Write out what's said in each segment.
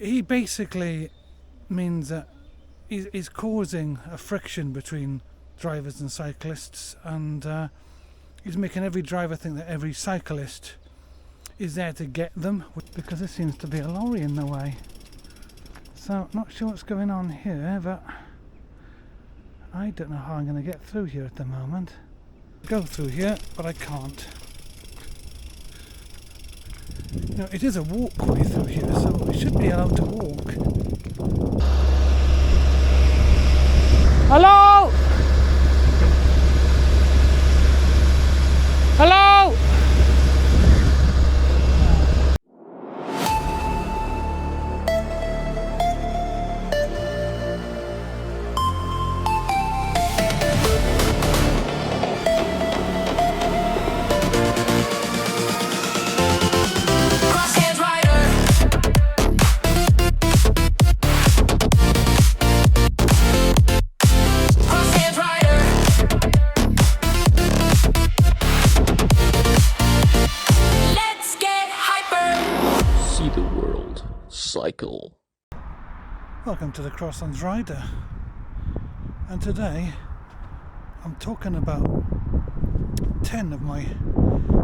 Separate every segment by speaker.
Speaker 1: He basically means that he's causing a friction between drivers and cyclists, and he's making every driver think that every cyclist is there to get them, because there seems to be a lorry in the way. So not sure what's going on here, but I don't know how I'm going to get through here at the moment. Go through here, but I can't. You know, it is a walkway through here, so we should be allowed to walk. Hello? Hello?
Speaker 2: Cycle.
Speaker 1: Welcome to the Crosslands Rider, and today I'm talking about 10 of my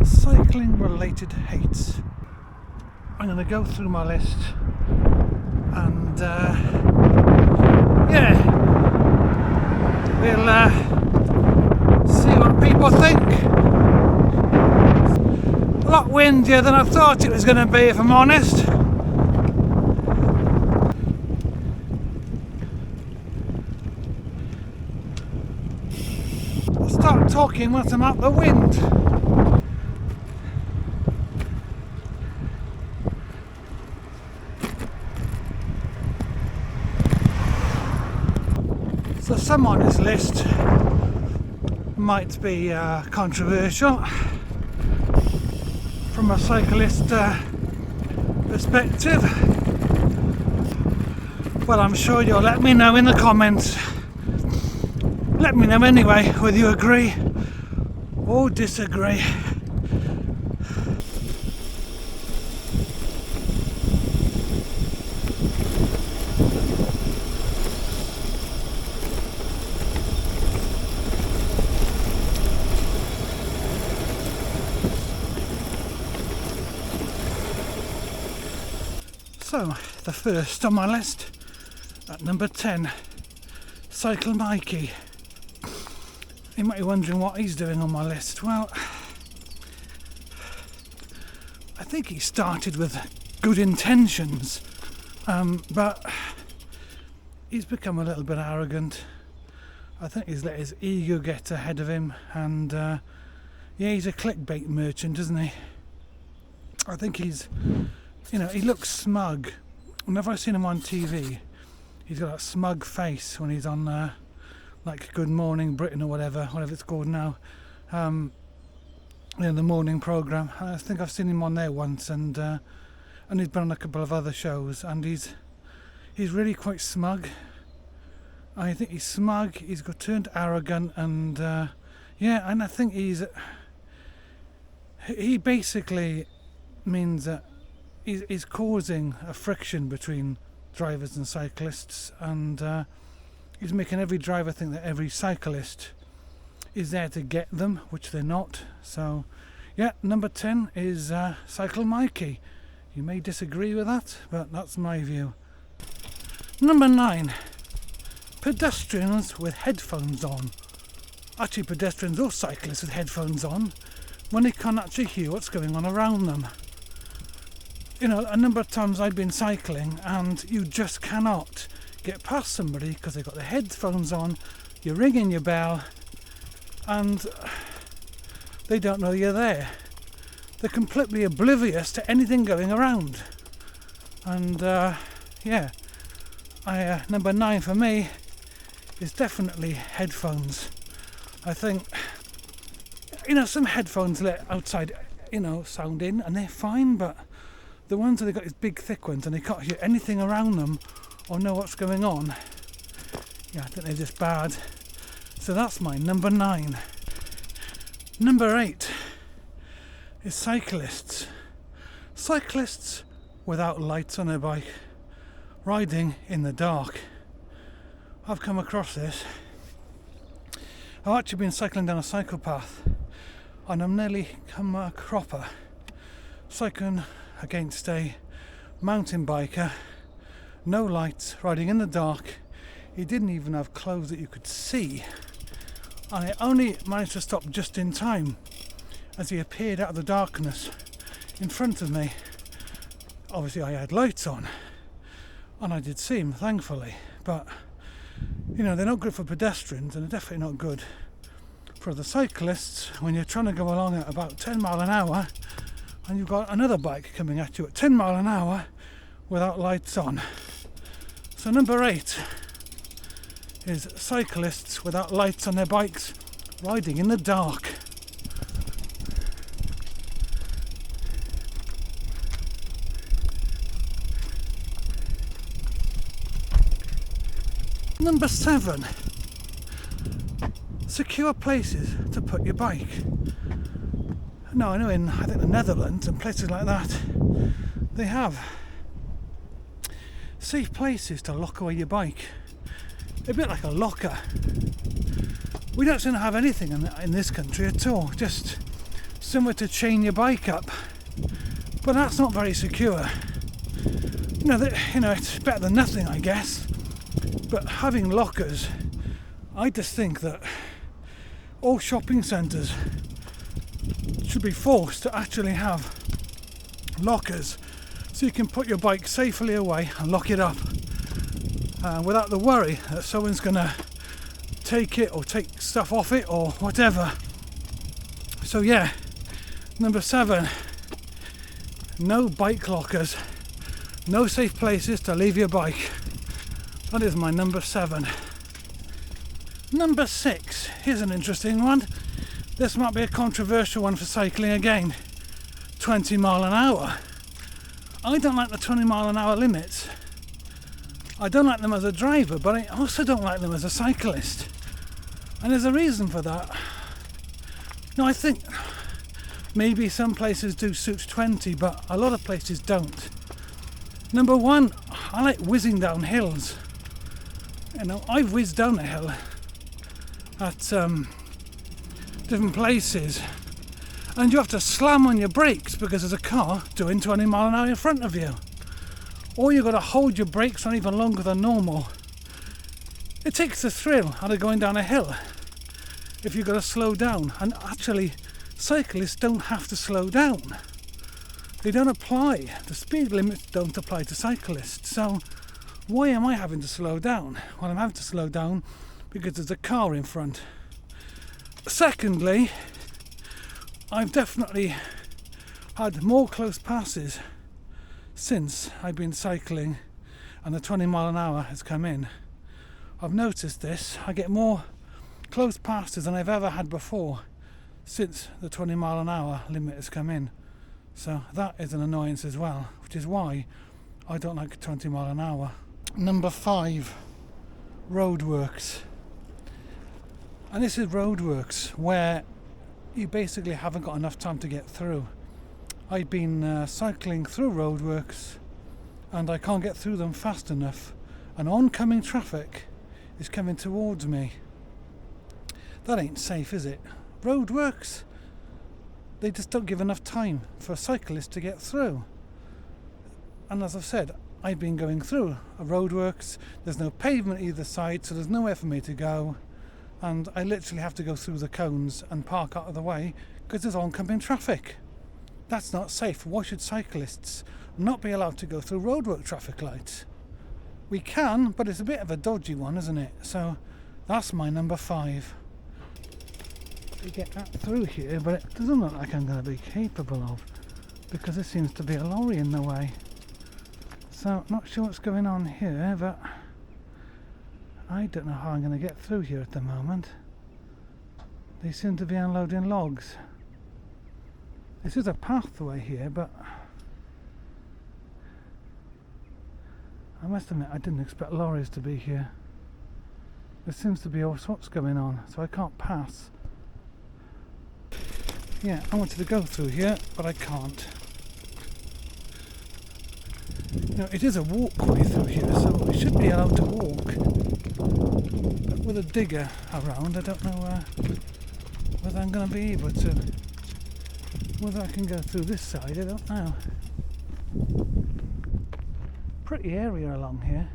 Speaker 1: cycling related hates. I'm going to go through my list and we'll see what people think. A lot windier than I thought it was going to be, if I'm honest. Start talking once I'm out the wind. So some on this list might be controversial from a cyclist perspective. Well, I'm sure you'll let me know in the comments. Let me know anyway whether you agree or disagree. So, the first on my list, at number 10, Cycle Mikey. You might be wondering what he's doing on my list. Well, I think he started with good intentions, but he's become a little bit arrogant. I think he's let his ego get ahead of him, and yeah, he's a clickbait merchant, isn't he? I think he's, you know, he looks smug. Whenever I've seen him on TV, he's got that smug face when he's on like Good Morning Britain or whatever it's called now, you know, the morning programme. I think I've seen him on there once, and he's been on a couple of other shows, and he's really quite smug. I think he's smug, he's got turned arrogant, and yeah, and I think he basically means that he's causing a friction between drivers and cyclists, and he's making every driver think that every cyclist is there to get them, which they're not. So, yeah, number 10 is Cycle Mikey. You may disagree with that, but that's my view. Number 9, pedestrians with headphones on. Actually, pedestrians or cyclists with headphones on when they can't actually hear what's going on around them. You know, a number of times I've been cycling and you just cannot get past somebody because they've got their headphones on, you're ringing your bell, and they don't know you're there. They're completely oblivious to anything going around. And yeah, number 9 for me is definitely headphones. I think, you know, some headphones let outside, you know, sound in, and they're fine, but the ones that they've got these big thick ones and they can't hear anything around them or know what's going on, yeah, I think they're just bad. So that's my number 9. Number 8 is cyclists. Cyclists without lights on their bike. riding in the dark. I've come across this. I've actually been cycling down a cycle path and I've nearly come a cropper cycling against a mountain biker, no lights, riding in the dark. He didn't even have clothes that you could see, and I only managed to stop just in time as he appeared out of the darkness in front of me. Obviously I had lights on and I did see him, thankfully, but you know, they're not good for pedestrians and they're definitely not good for the cyclists when you're trying to go along at about 10 mile an hour and you've got another bike coming at you at 10 mile an hour without lights on. So number 8 is cyclists without lights on their bikes riding in the dark. Number 7, secure places to put your bike. Now I know in, I think, the Netherlands and places like that, they have safe places to lock away your bike. A bit like a locker. We don't seem to have anything in this country at all, just somewhere to chain your bike up. But that's not very secure. You know, it's better than nothing, I guess. But having lockers, I just think that all shopping centres should be forced to actually have lockers so you can put your bike safely away and lock it up without the worry that someone's going to take it or take stuff off it or whatever. So yeah, number 7, no bike lockers, no safe places to leave your bike. That is my number 7. Number 6, here's an interesting one. This might be a controversial one for cycling again. 20 mile an hour. I don't like the 20 mile an hour limits. I don't like them as a driver, but I also don't like them as a cyclist. And there's a reason for that. Now I think maybe some places do suit 20, but a lot of places don't. Number 1, I like whizzing down hills. You know, I've whizzed down a hill at different places and you have to slam on your brakes because there's a car doing 20 mile an hour in front of you, or you've got to hold your brakes on even longer than normal. It takes the thrill out of going down a hill if you've got to slow down, and actually cyclists don't have to slow down. They don't apply, the speed limits don't apply to cyclists, so why am I having to slow down? Well, I'm having to slow down because there's a car in front. Secondly, I've definitely had more close passes since I've been cycling and the 20 mile an hour has come in. I've noticed this. I get more close passes than I've ever had before since the 20 mile an hour limit has come in. So that is an annoyance as well, which is why I don't like 20 mile an hour. Number 5, roadworks. And this is roadworks where you basically haven't got enough time to get through. I've been cycling through roadworks and I can't get through them fast enough, and oncoming traffic is coming towards me. That ain't safe, is it? Roadworks, they just don't give enough time for cyclists to get through. And as I've said, I've been going through a roadworks, there's no pavement either side, so there's nowhere for me to go, and I literally have to go through the cones and park out of the way because there's oncoming traffic. That's not safe. Why should cyclists not be allowed to go through roadwork traffic lights? We can, but it's a bit of a dodgy one, isn't it? So that's my number 5. To get that through here, but it doesn't look like I'm going to be capable of, because there seems to be a lorry in the way. So not sure what's going on here, but I don't know how I'm going to get through here at the moment. They seem to be unloading logs. This is a pathway here, but I must admit I didn't expect lorries to be here. There seems to be all sorts going on, so I can't pass. Yeah, I wanted to go through here, but I can't. know, it is a walkway through here, so we should be allowed to walk. But with a digger around, I don't know whether I'm going to be able to. Whether I can go through this side, I don't know. Pretty area along here.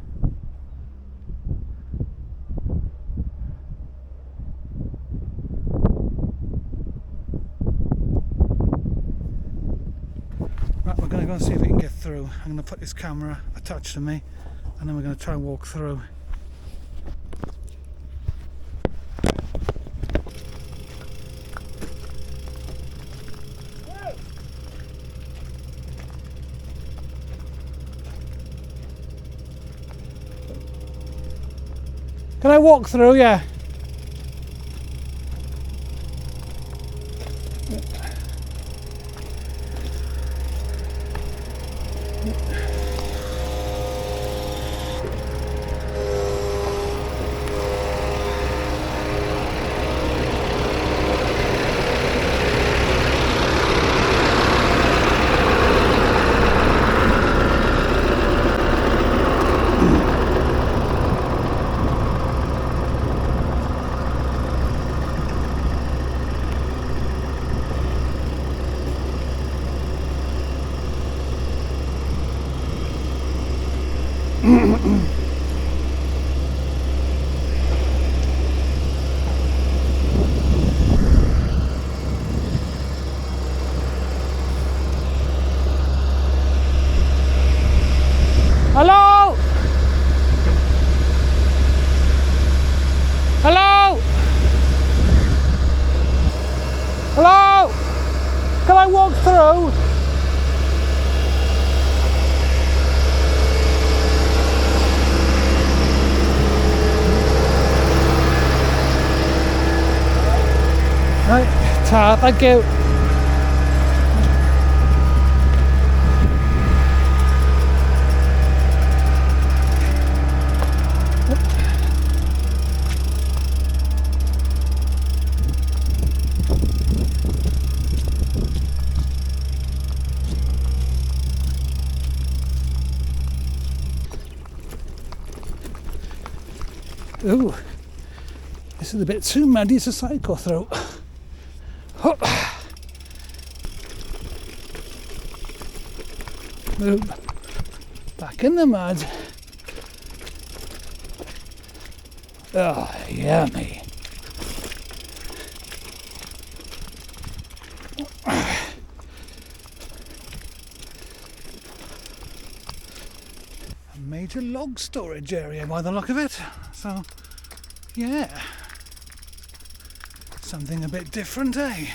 Speaker 1: Right, we're going to go and see if we can get through. I'm going to put this camera attached to me, and then we're going to try and walk through. Can I walk through? Yeah. Hello? Hello? Hello? Can I walk through? Right, ta, thank you. Ooh, this is a bit too muddy to cycle through. Hop. Back in the mud. Oh, yummy. A major log storage area by the look of it. So, yeah. Something a bit different, eh?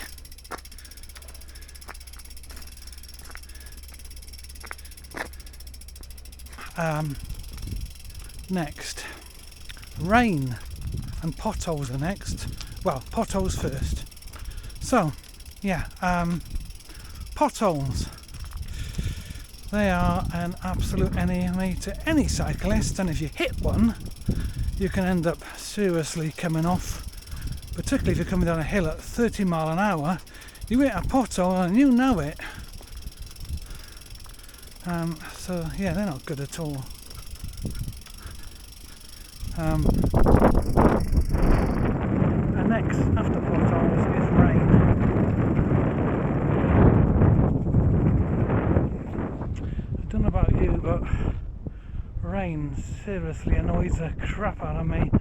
Speaker 1: Next, rain and potholes are next. Well, potholes first. So, yeah, potholes. They are an absolute enemy to any cyclist, and if you hit one, you can end up seriously coming off. Particularly if you're coming down a hill at 30 mile an hour, you hit a pothole and you know it. So yeah, they're not good at all. And next, after potholes, is rain. I don't know about you, but rain seriously annoys the crap out of me.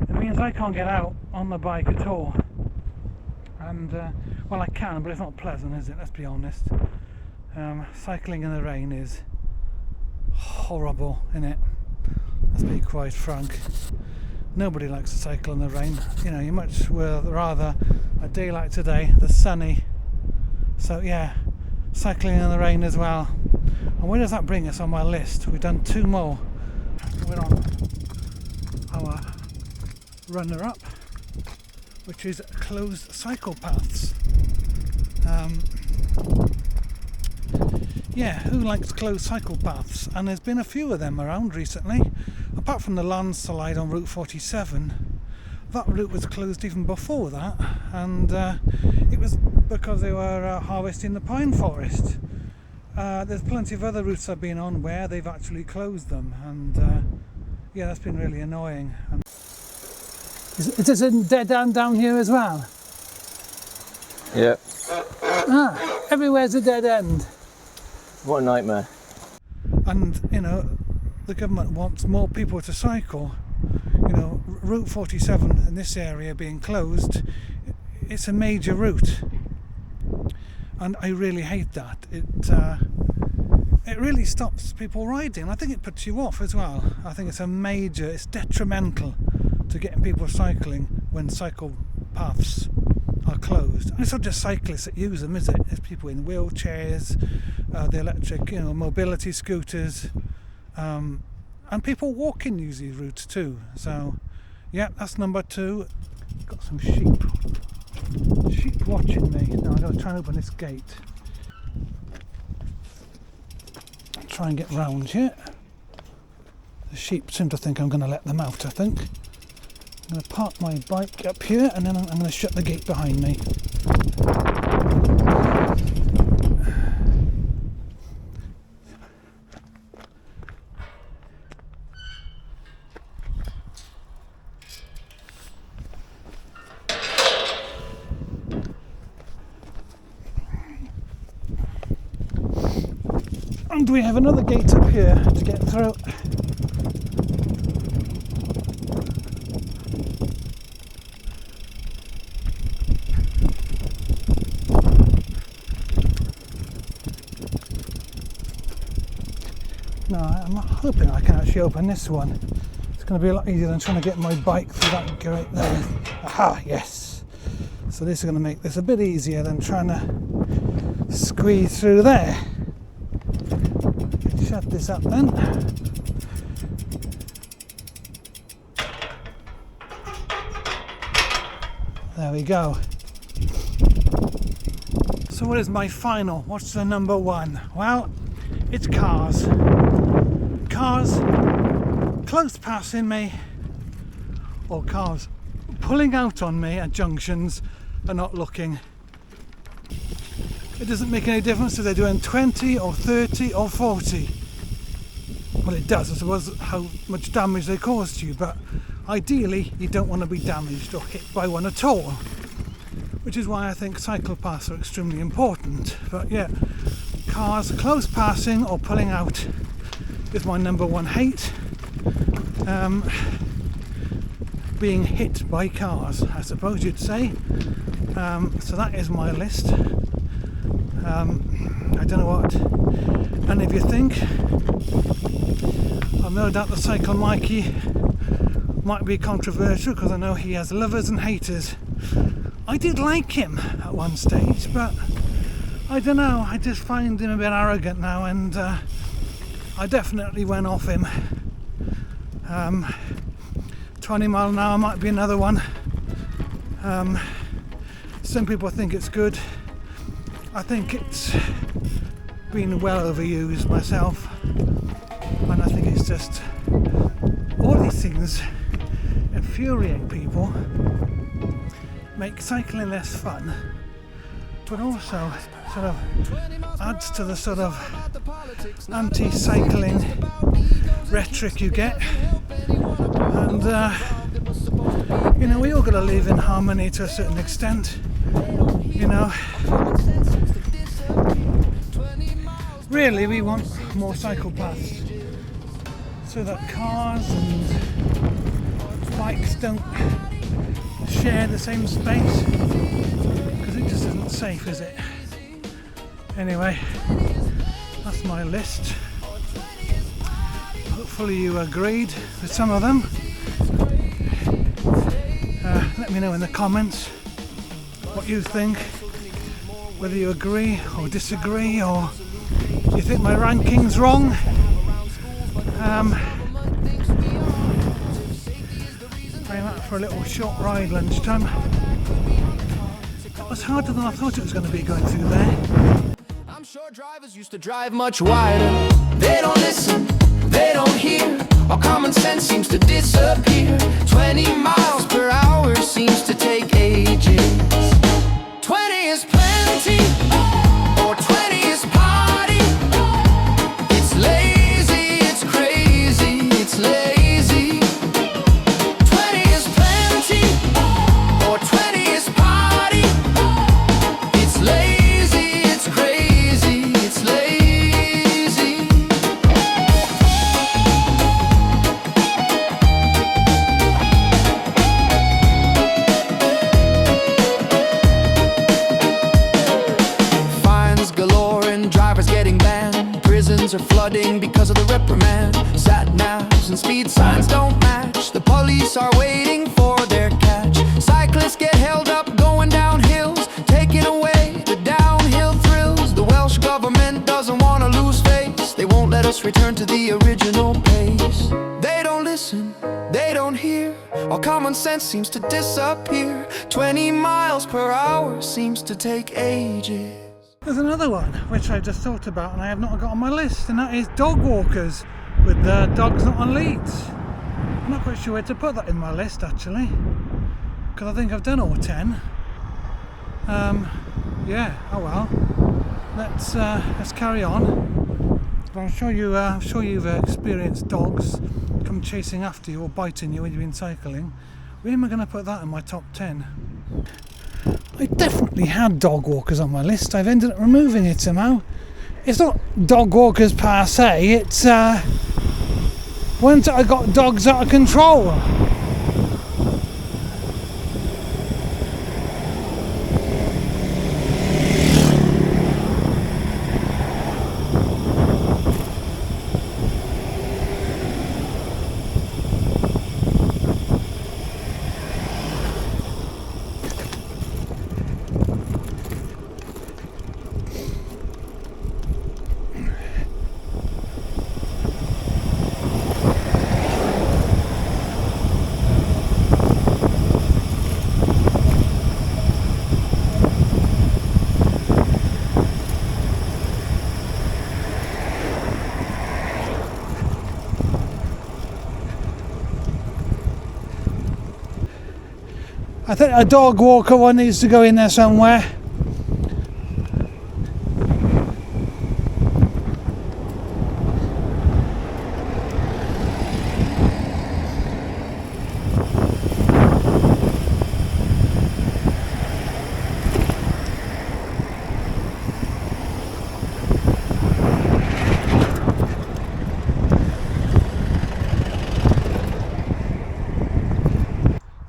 Speaker 1: It means I can't get out on the bike at all. And, well, I can, but it's not pleasant, is it? Let's be honest. Cycling in the rain is horrible, innit? Let's be quite frank. Nobody likes to cycle in the rain. You know, you much would rather a day like today, the sunny. So, yeah, cycling in the rain as well. And where does that bring us on my list? We've done 2 more. We're on our runner-up, which is closed cycle paths. Yeah, who likes closed cycle paths? And there's been a few of them around recently. Apart from the landslide on Route 47, that route was closed even before that, and it was because they were harvesting the pine forest. there's plenty of other routes I've been on where they've actually closed them, and yeah, that's been really annoying. Is this a dead end down here as well?
Speaker 3: Yeah.
Speaker 1: Ah, everywhere's a dead end.
Speaker 3: What a nightmare.
Speaker 1: And, you know, the government wants more people to cycle. You know, Route 47 in this area being closed, it's a major route. And I really hate that. It really stops people riding. I think it puts you off as well. I think it's detrimental to getting people cycling when cycle paths are closed. And it's not just cyclists that use them, is it? It's people in wheelchairs, the electric, you know, mobility scooters, and people walking use these routes too. So, yeah, that's number 2. Got some sheep watching me. Now I've got to try and open this gate. I'll try and get round here. The sheep seem to think I'm going to let them out, I think. I'm going to park my bike up here and then I'm going to shut the gate behind me. And we have another gate up here to get through. No, I'm hoping I can actually open this one. It's going to be a lot easier than trying to get my bike through that gate there. Aha, yes. So this is going to make this a bit easier than trying to squeeze through there. Shut this up then. There we go. So what is my final? What's the number 1? Well, it's cars. Cars close passing me, or cars pulling out on me at junctions and not looking. It doesn't make any difference if they're doing 20 or 30 or 40. Well, it does, I suppose, how much damage they cause to you, but ideally you don't want to be damaged or hit by one at all, which is why I think cycle paths are extremely important. But yeah, cars close passing or pulling out is my number 1 hate. Being hit by cars, I suppose you'd say. So that is my list. I don't know what any of you think. I've no doubt that Cycle Mikey might be controversial because I know he has lovers and haters. I did like him at one stage, but I don't know, I just find him a bit arrogant now, and I definitely went off him. 20 mile an hour might be another one. Some people think it's good. I think it's been well overused myself, and I think it's just all these things infuriate people, make cycling less fun, but also sort of adds to the sort of anti-cycling rhetoric you get. And you know, we all got to live in harmony to a certain extent, you know. Really, we want more cycle paths so that cars and bikes don't share the same space, because it just isn't safe, is it? Anyway, that's my list. Hopefully you agreed with some of them. Let me know in the comments what you think, whether you agree or disagree, or you think my ranking's wrong. I'm out for a little short ride lunchtime. That was harder than I thought it was going to be going through there.
Speaker 4: I'm sure drivers used to drive much wider. They don't listen, they don't hear. All common sense seems to disappear. 20 miles per hour seems to take ages. 20 is plenty, or 20 is party. flooding because of the reprimand. Sat navs and speed signs don't match. The police are waiting for their catch. Cyclists get held up going down hills, taking away the downhill thrills. The Welsh government doesn't want to lose face. They won't let us return to the original pace. They don't listen, they don't hear. All common sense seems to disappear. 20 miles per hour seems to take ages.
Speaker 1: There's another one which I just thought about and I have not got on my list, and that is dog walkers with the dogs not on leads. I'm not quite sure where to put that in my list actually, because I think I've done all 10. Yeah, oh well. Let's carry on. But I'm sure you've experienced dogs come chasing after you or biting you when you've been cycling. Where am I going to put that in my top 10? I definitely had dog walkers on my list. I've ended up removing it somehow. It's not dog walkers per se, it's once I got dogs out of control. I think a dog walker one needs to go in there somewhere.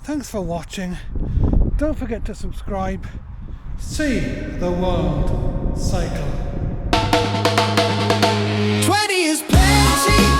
Speaker 1: Thanks for watching. Don't forget to subscribe. See the world cycle.
Speaker 4: 20 is plenty.